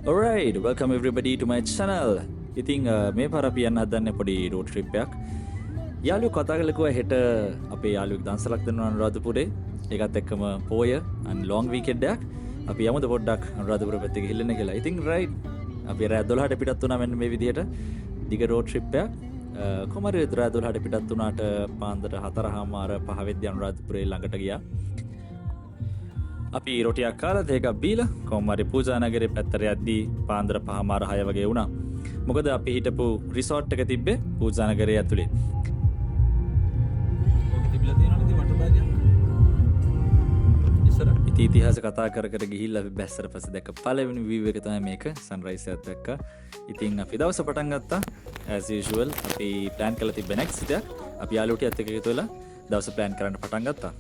Alright, welcome everybody to my channel. ඉතින් මේ පාර අපි යන්න හදන්නේ පොඩි road trip එකක්. යාළුවෝ කතා කරලා කිව්වා හෙට අපේ යාළුවෙක් දන්සලක් දෙනවා අනුරාධපුරේ. ඒකත් එක්කම පෝය and long weekend එකක්. අපි යමුද පොඩ්ඩක් අනුරාධපුර පැත්තේ ගිහිල්ලා කියලා. ඉතින් right. අපි රෑ 12ට පිටත් වුණා මෙන්න මේ විදිහට. දිග road trip එකක්. කොහමද රෑ 12ට පිටත් වුණාට පාන්දර 4:00 5 වෙද්දී අනුරාධපුරේ ළඟට ගියා. අපි රොටියක් කාලා තේ එකක් බීලා කොහොමරි පූජා නගරේ පැත්තට යද්දී පාන්දර 5:00 වගේ වුණා. මොකද අපි හිටපු රිසෝට් එක තිබ්බේ පූජා නගරේ ඇතුලේ. ඔක තිබිලා තියෙනවනේ වටර් බෑග් එක. ඉස්සර ඉතිහාස කතා කර කර ගිහිල්ලා අපි බැස්සර පස්සේ දැක්ක පළවෙනි view එක තමයි මේක සන්රයිස් එකත් දැක්කා. ඉතින් අපි දවස පටන් ගත්තා as usual. අපි plan කරලා තිබ්බ next එකක්. අපි යාළුවෝ ටිකත් එක්ක එකතු වෙලා දවස plan කරන්න පටන් ගත්තා.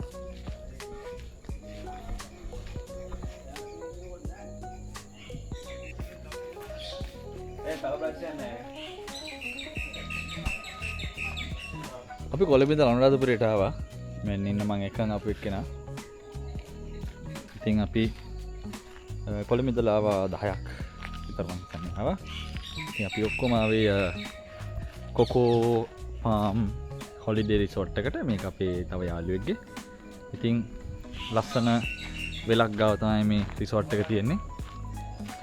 අපි කොළඹින්ද අනුරාධපුරයට ආවා. මෙන්න ඉන්න මං එකන් අපු එක්කෙනා. ඉතින් අපි කොළඹින්දලා ආවා 10ක් විතර මං හිතන්නේ ආවා. ඉතින් අපි ඔක්කොම ආවේ කොකෝ ෆාම් හොලිඩේ රිසෝට් එකට. මේක අපේ තව යාළුවෙක්ගේ. ඉතින් ලස්සන වෙලක් ගාව තමයි මේ රිසෝට් එක තියෙන්නේ.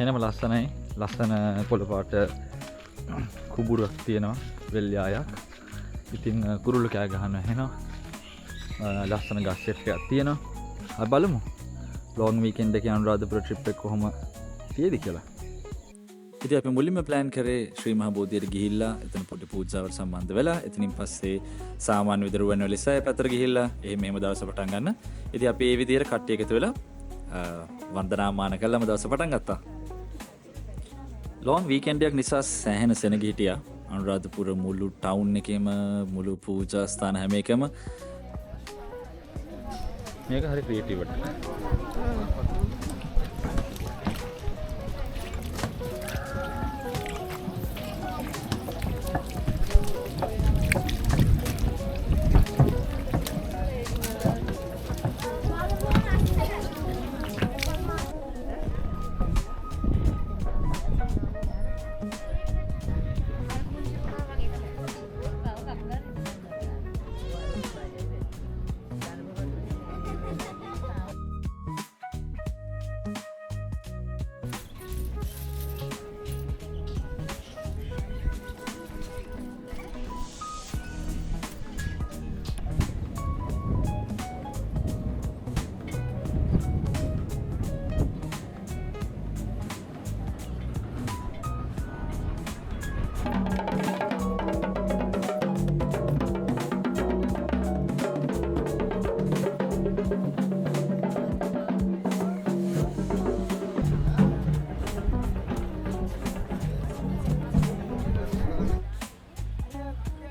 එනම ලස්සනයි. ලස්සන පොළපාට කුඹුරක් තියෙනවා වෙල් යායක්. ඉතින් කුරුල්ල කෑ ගහනවා එහෙනවා. ලස්සන ගස් සෙට් එකක් තියෙනවා. අපි බලමු ලොන් වීකෙන්ඩ් එකේ අනුරාධපුර ට්‍රිප් එක කොහොම තියෙද කියලා. ඉතින් අපි මුලින්ම ප්ලෑන් කරේ ශ්‍රී මහා බෝධියට ගිහිල්ලා එතන පොඩි පූජාවට සම්බන්ධ වෙලා එතනින් පස්සේ සාමාන්‍ය විදරුවන් වලිසය පැත්තට ගිහිල්ලා එහෙම දවස පටන් ගන්න. ඉතින් අපි මේ විදිහට කට්ටිය එකතු වෙලා වන්දනාමාන කළාම දවස පටන් ගත්තා. ලොන් වීකෙන්ඩ් එකක් නිසා සෑහෙන සෙනග හිටියා. අනුරාධපුර මුළු ටවුන් එකේම මුළු පූජා ස්ථාන හැම එකම මේක හරි ක්‍රියේටිව් එකක්.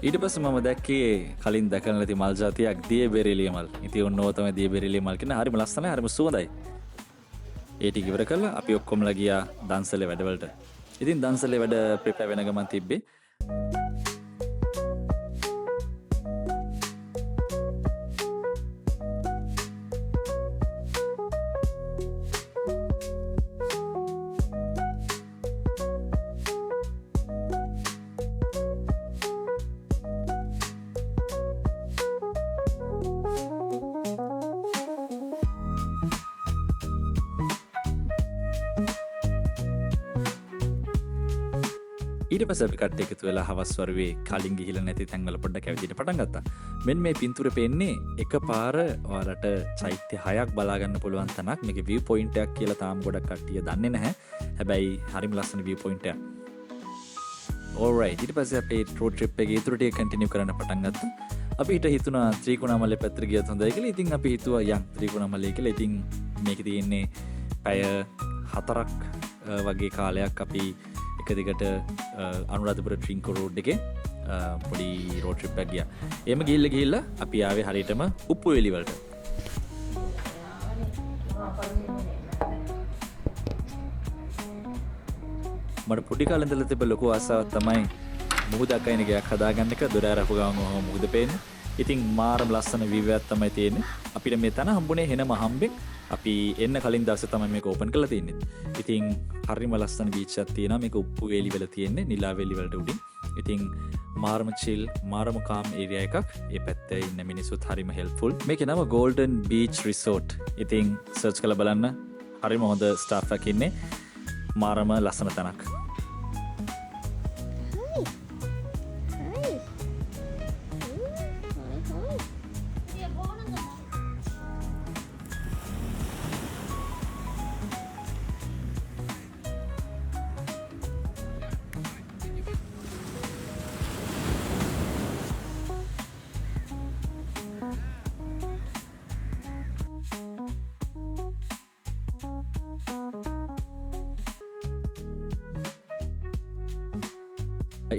ඊට පස්සේ මම දැක්කේ කලින් දැකලා නැති මල් జాතියක් දියබෙරළිය මල්. ඉතින් ඔන්නෝ තමයි දියබෙරළිය මල් කියන හරිම ලස්සනයි හරිම සුවඳයි. ඒ ටික ඉවර කළා අපි ඔක්කොමලා ගියා දන්සලේ වැඩවලට. ඉතින් දන්සලේ වැඩ ප්‍රිපෙයාර් වෙන ගමන් තිබ්බේ ඊට පස්සේ අපි කට්ටිය එකතු වෙලා හවස් වරුවේ කලින් ගිහිල්ලා නැති තැන්වල පොඩ්ඩක් ඇවිදින්න පටන් ගත්තා. මෙන්න මේ පින්තූරේ පෙන්නේ එකපාර ඔයාලට චෛත්‍ය 6ක් බලා ගන්න පුළුවන් තැනක්. මේකේ view point එකක් කියලා තාම ගොඩක් කට්ටිය දන්නේ නැහැ. හැබැයි හරිම ලස්සන view point එකක්. alright ඊට පස්සේ අපි road trip එකේ ඊටු ටික continue කරන්න පටන් ගත්තා. අපි හිතුණා ත්‍රිකුණාමලේ පැත්තට ගියත් හොඳයි කියලා. ඉතින් අපි හිතුවා යන් ත්‍රිකුණාමලේ කියලා. ඉතින් මේකේ තියෙන්නේ පැය 4ක් වගේ කාලයක් අපි එක දිගට අනුරාධපුර ට්‍රින්කෝ රෝඩ් එකේ පොඩි රෝඩ් ට්‍රිප් එකක් ගියා. එහෙම ගිහිල්ලා අපි ආවේ හරියටම උප්පුවේලි වලට. මට පොඩි කාලේ ඉඳලා තිබ්බ ලොකු ආසාවක් තමයි මුහුදක් අයින ගයක් හදාගන්න එක. දොර අරපු ගමන් ඔහොම මුහුද පේන්නේ. ඉතින් මාරම ලස්සන view එකක් තමයි තියෙන්නේ. අපිට මේ තන හම්බුනේ හෙනම හම්බෙන් අපි එන්න කලින් දවසේ තමයි මේක ඕපන් කරලා තියෙන්නේ. ඉතින් හරිම ලස්සන බීච් එකක් තියෙනවා. මේක උප්පු වේලි වල තියෙන්නේ, නිලා වේලි වලට උඩින්. ඉතින් මාරම chill මාරම calm area එකක්. ඒ පැත්තේ ඉන්න මිනිස්සුත් හරිම helpful. මේකේ නම Golden Beach Resort. ඉතින් search කරලා බලන්න. හරිම හොඳ staff එකක් ඉන්නේ. මාරම ලස්සන තැනක්.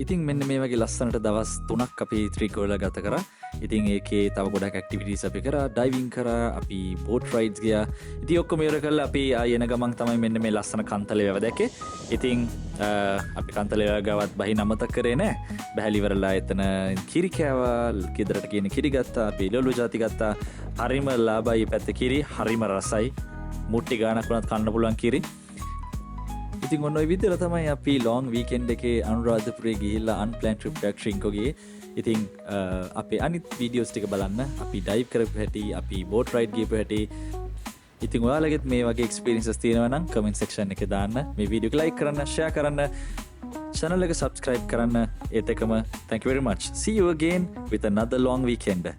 ඉතින් මෙන්න මේ වගේ ලස්සනට දවස් 3ක් අපි ත්‍රිකෝල ගත කරා. ඉතින් ඒකේ තව ගොඩක් ඇක්ටිවිටීස් අපි කරා. ඩයිවිං කරා, අපි බෝට් රයිඩ්ස් ගියා. ඉතින් ඔක්කොම ඉවර කරලා අපි ආයෙ එන ගමන් තමයි මෙන්න මේ ලස්සන කන්තලේ වැව දැක්කේ. ඉතින් අපි කන්තලේ වැව ගාවත් බහින් අමතක කරේ නෑ. බැහැලි ඉවරලා එතන කිරි කෑවා, ගෙදරට කියන කිරි ගත්තා, අපි ලොලු ಜಾති ගත්තා. හරිම ලාභයි පැත්තේ කිරි, හරිම රසයි. මුට්ටි ගානක් වුණත් කන්න පුළුවන් කිරි. ඉතින් ඔන්න ඔය විදිහට තමයි අපි ලොන් වීකෙන්ඩ් එකේ අනුරාධපුරේ ගිහිල්ලා අන්ප්ලෑන්ඩ් ට්‍රිප් එකක් ශ්‍රින්කෝ ගියේ. ඉතින් අපේ අනිත් වීඩියෝස් ටික බලන්න. අපි ඩයිව් කරපු හැටි, අපි බෝට් රයිඩ් ගියපු හැටි. ඉතින් ඔයාලගෙත් මේ වගේ එක්ස්පීරියන්සස් තියෙනවා නම් කමෙන්ට් සෙක්ෂන් එකේ දාන්න. මේ වීඩියෝ එක ලයික් කරන්න, ෂෙයා කරන්න, channel එක subscribe කරන්න. ඒත් එකම thank you very much. See you again with another long weekend.